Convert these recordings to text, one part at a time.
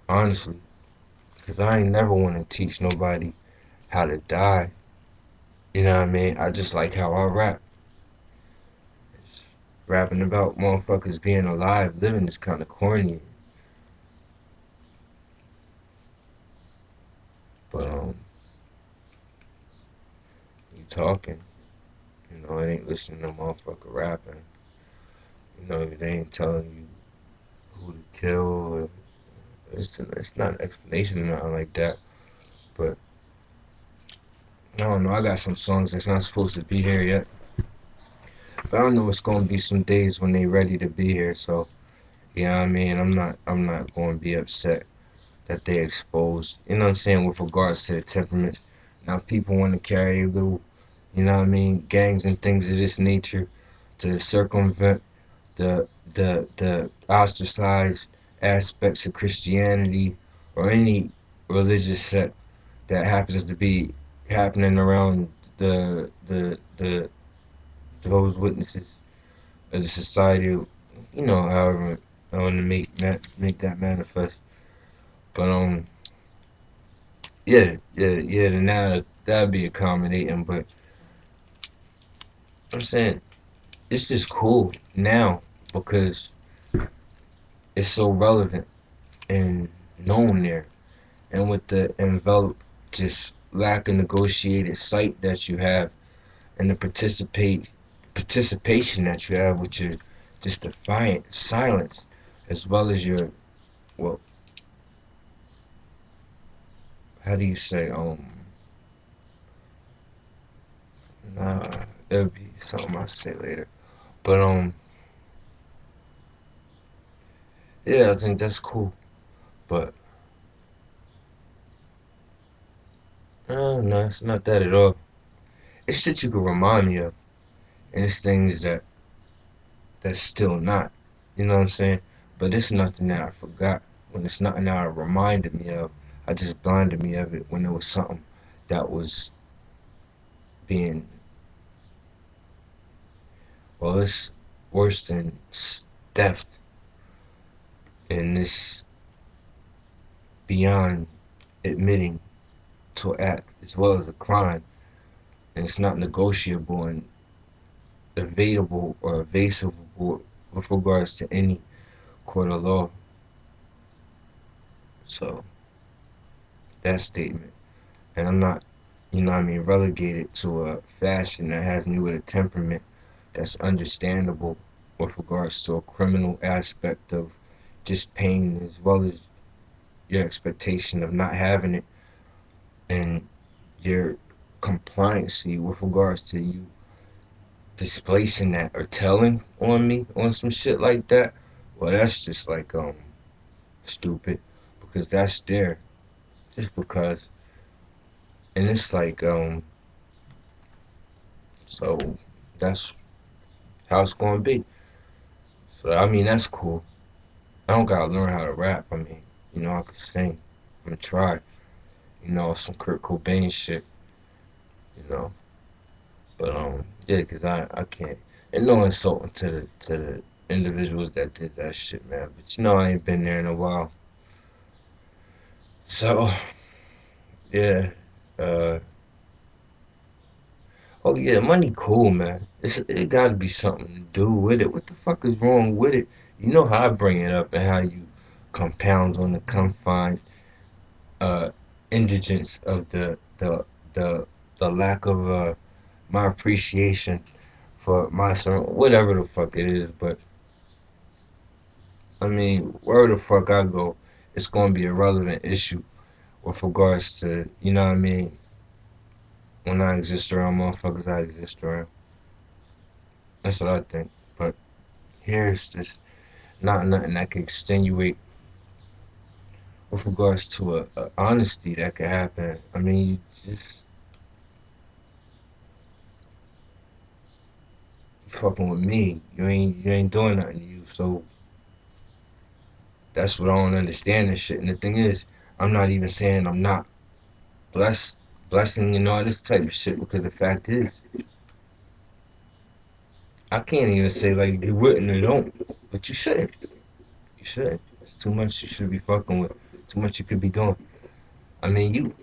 honestly. Because I ain't never want to teach nobody how to die. You know what I mean? I just like how I rap. Rapping about motherfuckers being alive, living is kind of corny. But, you talking. You know, it ain't listening to motherfucker rapping. You know, they ain't telling you who to kill. Or, it's not an explanation or nothing like that. But, I don't know. I got some songs that's not supposed to be here yet. But I know it's gonna be some days when they ready to be here. So, you know what I mean? I'm not gonna be upset that they exposed. You know what I'm saying? With regards to the temperaments. Now people want to carry a little, you know what I mean, gangs and things of this nature to circumvent the ostracized aspects of Christianity or any religious sect that happens to be happening around the those witnesses of the society. You know, however I want to make that manifest. But yeah. Then that'd be accommodating. But I'm saying it's just cool now because it's so relevant and known there. And with the envelope, just lack of negotiated sight that you have, and the participation that you have with your just defiant silence, as well as your, well, how do you say, nah, it'll be something I'll say later. But yeah, I think that's cool. But no, it's not that at all. It's shit you can remind me of, and it's things that's still not. You know what I'm saying? But it's nothing that I forgot. When it's nothing that it reminded me of, I just blinded me of it when there was something that was being, well, it's worse than theft, and this beyond admitting to act as well as a crime, and it's not negotiable and evadable or evasive with regards to any court of law. So that statement, and I'm not, you know what I mean, relegated to a fashion that has me with a temperament that's understandable with regards to a criminal aspect of just pain as well as your expectation of not having it and your compliancy with regards to you displacing that or telling on me on some shit like that. Well, that's just like stupid because that's there just because, and it's like so that's how it's gonna be. So I mean that's cool. I don't gotta learn how to rap. I mean, you know, I can sing. I'm gonna try. You know, some Kurt Cobain shit. You know, but yeah, cause I can't. And no insulting to the individuals that did that shit, man. But you know, I ain't been there in a while. So yeah. Uh. Oh yeah, money cool, man. It gotta be something to do with it. What the fuck is wrong with it? You know how I bring it up and how you compound on the confined uh indigence of the the lack of my appreciation for my son, whatever the fuck it is. But I mean, where the fuck I go, it's gonna be a relevant issue with regards to, you know what I mean, when I exist around motherfuckers I exist around. That's what I think. But here's just not nothing that can extenuate with regards to a honesty that could happen. I mean, you just fucking with me. You ain't doing nothing to you. So that's what I don't understand and shit. And the thing is, I'm not even saying I'm not blessed, blessing and all this type of shit because the fact is, I can't even say like they wouldn't or don't, but you shouldn't. You shouldn't. It's too much you should be fucking with. Too much you could be doing. I mean, you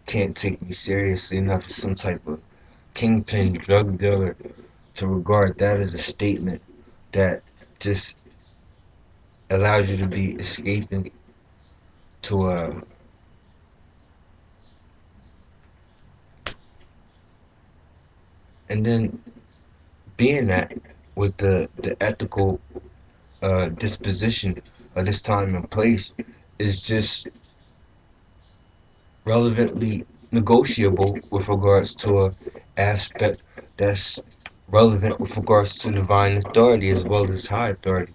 can't take me seriously enough as some type of kingpin drug dealer to regard that as a statement that just allows you to be escaping to a and then being that with the ethical disposition of this time and place is just relevantly negotiable with regards to a aspect that's relevant with regards to divine authority as well as high authority,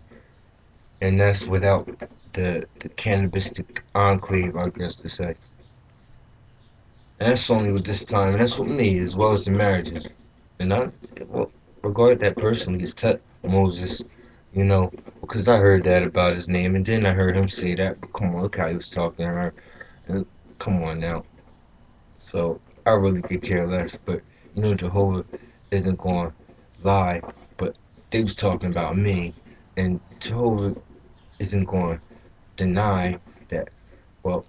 and that's without the cannabistic enclave, I guess to say. And that's only with this time, and that's with me as well as the marriages. And I well, regard that personally as Moses, you know, because I heard that about his name, and then I heard him say that. But come on, look how he was talking to her. And come on now. So I really could care less. But you know, Jehovah isn't going to lie. But they was talking about me, and Jehovah isn't going to deny that. Well,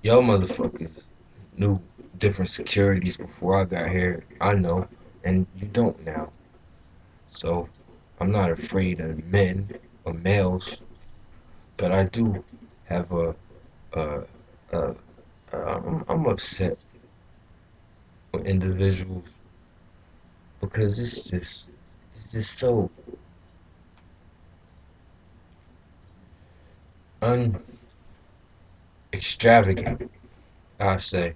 y'all motherfuckers knew different securities before I got here. I know, and you don't now. So I'm not afraid of men or males, but I do have a, a I'm upset with individuals because it's just so extravagant. I say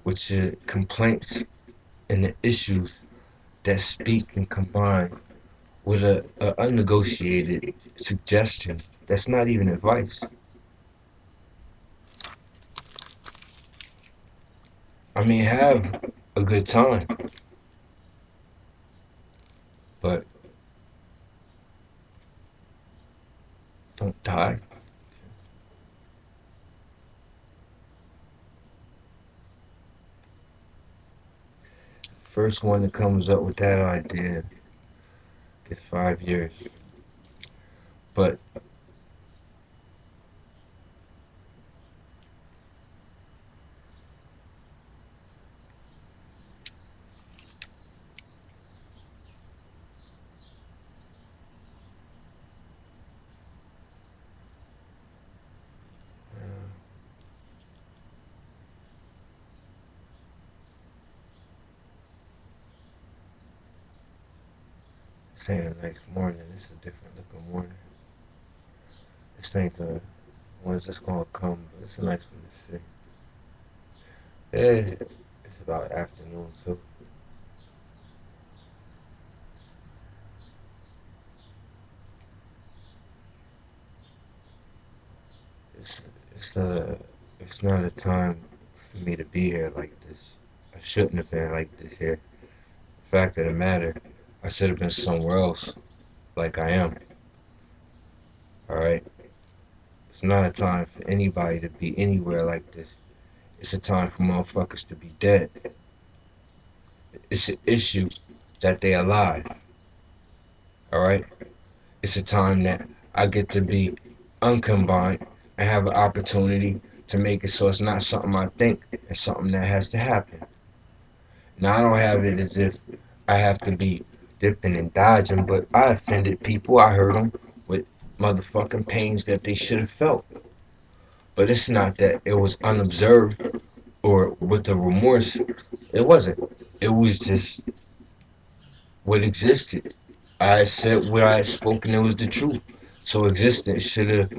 with your complaints and the issues that speak and combine with a unnegotiated suggestion that's not even advice. I mean, have a good time, but don't die. First one that comes up with that idea gets 5 years. But saying the next morning, this is a different looking morning. This ain't the ones that's gonna come, but it's a nice one to see. Yeah, it's about afternoon too. It's it's a it's not a time for me to be here like this. I shouldn't have been like this here. The fact of the matter, I should have been somewhere else, like I am. All right. It's not a time for anybody to be anywhere like this. It's a time for motherfuckers to be dead. It's an issue that they alive. All right. It's a time that I get to be uncombined and have an opportunity to make it so it's not something I think, it's something that has to happen. Now I don't have it as if I have to be dipping and dodging, but I offended people. I hurt them with motherfucking pains that they should have felt. But it's not that it was unobserved or with the remorse. It wasn't. It was just what existed. I said what I had spoken, it was the truth. So existence should have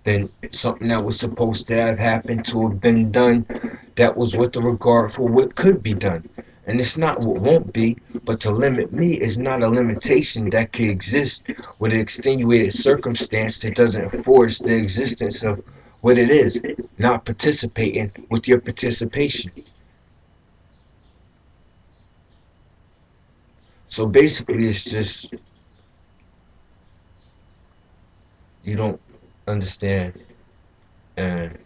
been something that was supposed to have happened, to have been done, that was with the regard for what could be done. And it's not what won't be, but to limit me is not a limitation that could exist with an extenuated circumstance that doesn't force the existence of what it is, not participating with your participation. So basically, it's just you don't understand, and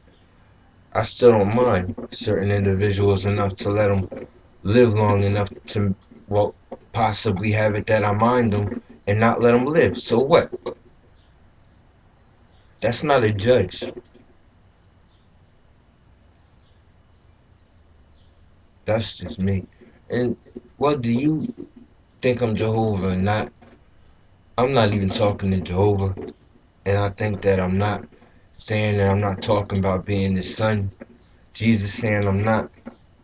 I still don't mind certain individuals enough to let them live long enough to, well, possibly have it that I mind them and not let them live. So what? That's not a judge. That's just me. And well, do you think I'm Jehovah or not? I'm not even talking to Jehovah, and I think that I'm not saying that I'm not talking about being the son. Jesus saying I'm not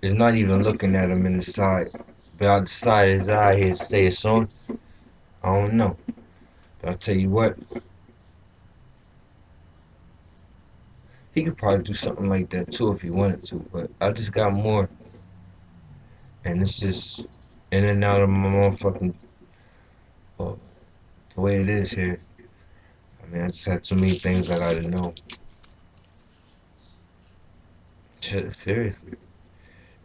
is not even looking at him in the side. But I decided that I here to say a song. I don't know. But I'll tell you what, he could probably do something like that too if he wanted to. But I just got more, and it's just in and out of my motherfucking the way it is here. I mean, I just had too many things I gotta know. Seriously,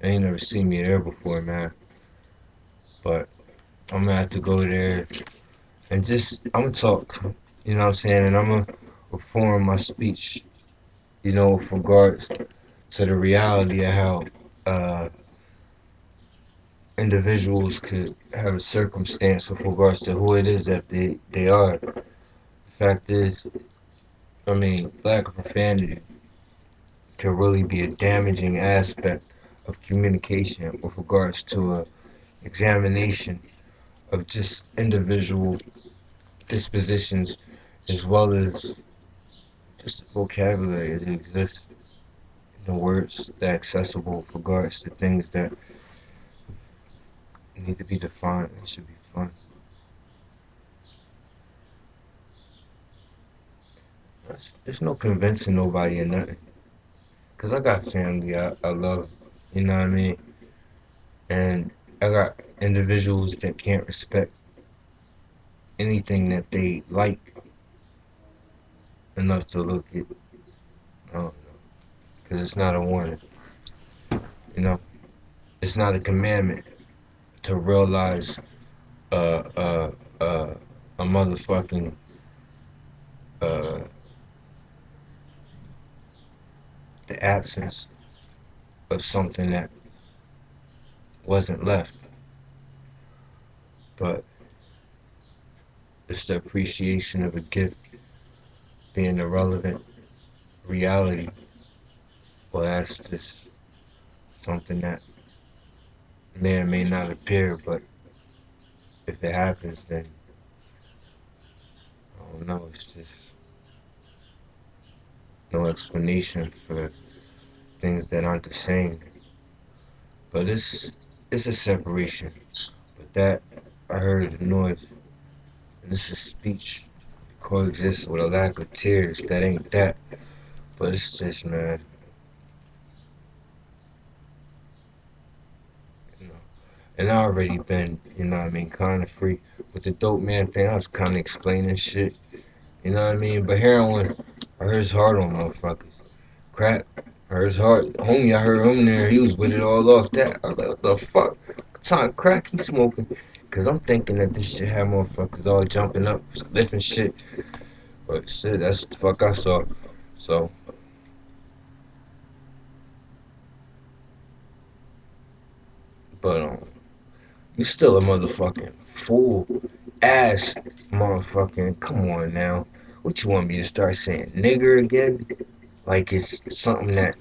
I ain't never seen me there before, man. But I'm gonna have to go there and just I'm gonna talk. You know what I'm saying? And I'm gonna reform my speech. You know, with regards to the reality of how uh, individuals could have a circumstance with regards to who it is that they are. The fact is, I mean, lack of profanity can really be a damaging aspect of communication with regards to a examination of just individual dispositions as well as just the vocabulary that exists in the words that are accessible with regards to things that need to be defined. It should be fun. There's no convincing nobody or nothing. Cause I got family I love, you know what I mean? And I got individuals that can't respect anything that they like enough to look at, I don't know, cause it's not a warning, you know? It's not a commandment to realize uh, uh, uh, a motherfucking, uh, the absence of something that wasn't left, but it's the appreciation of a gift being a relevant reality. Well, that's just something that may or may not appear, but if it happens, then I don't know. It's just no explanation for things that aren't the same. But it's a separation. But that I heard the noise, and this is speech coexists with a lack of tears. That ain't that. But it's just man, you know. And I already been, you know what I mean, kind of free with the dope man thing. I was kind of explaining shit, you know what I mean. But heroin, I heard it's hard on motherfuckers. Crack, I heard it's hard. Homie, I heard him there. He was with it all off that. I was like, what the fuck? What time crack he smoking? Cause I'm thinking that this shit had motherfuckers all jumping up, lifting shit. But shit, that's what the fuck I saw. So, but you still a motherfucking fool, ass, motherfucking. Come on now, what you want me to start saying, nigger again? Like it's something that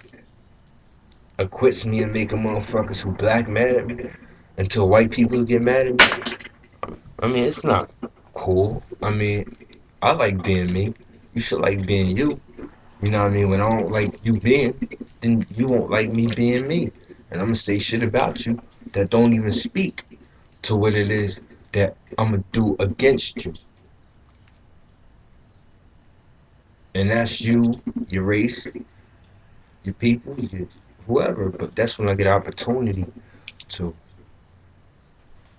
acquits me and making motherfuckers who black mad at me until white people get mad at me. I mean, it's not cool. I mean, I like being me. You should like being you. You know what I mean? When I don't like you being, then you won't like me being me. And I'm gonna say shit about you that don't even speak to what it is that I'm gonna do against you. And that's you, your race, your people, your whoever. But that's when I get opportunity to.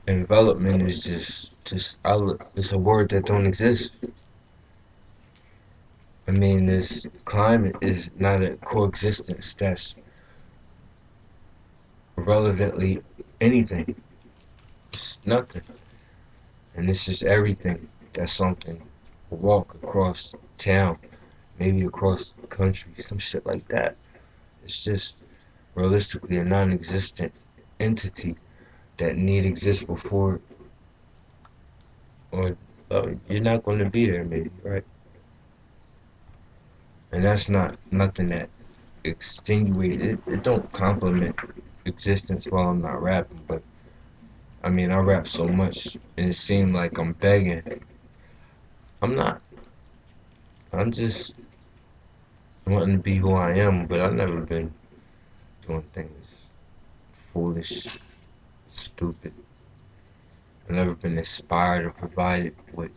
Envelopment is it's a word that don't exist. I mean, this climate is not a coexistence that's relevantly anything. It's nothing. And it's just everything that's something. A walk across town, maybe across the country, some shit like that. It's just realistically a non existent entity that need exist before, or you're not going to be there, maybe, right? And that's not nothing that extenuates it. It don't complement existence while I'm not rapping, but I mean, I rap so much and it seemed like I'm begging. I'm not. I'm just wanting to be who I am, but I've never been doing things foolish, stupid. I've never been inspired or provided with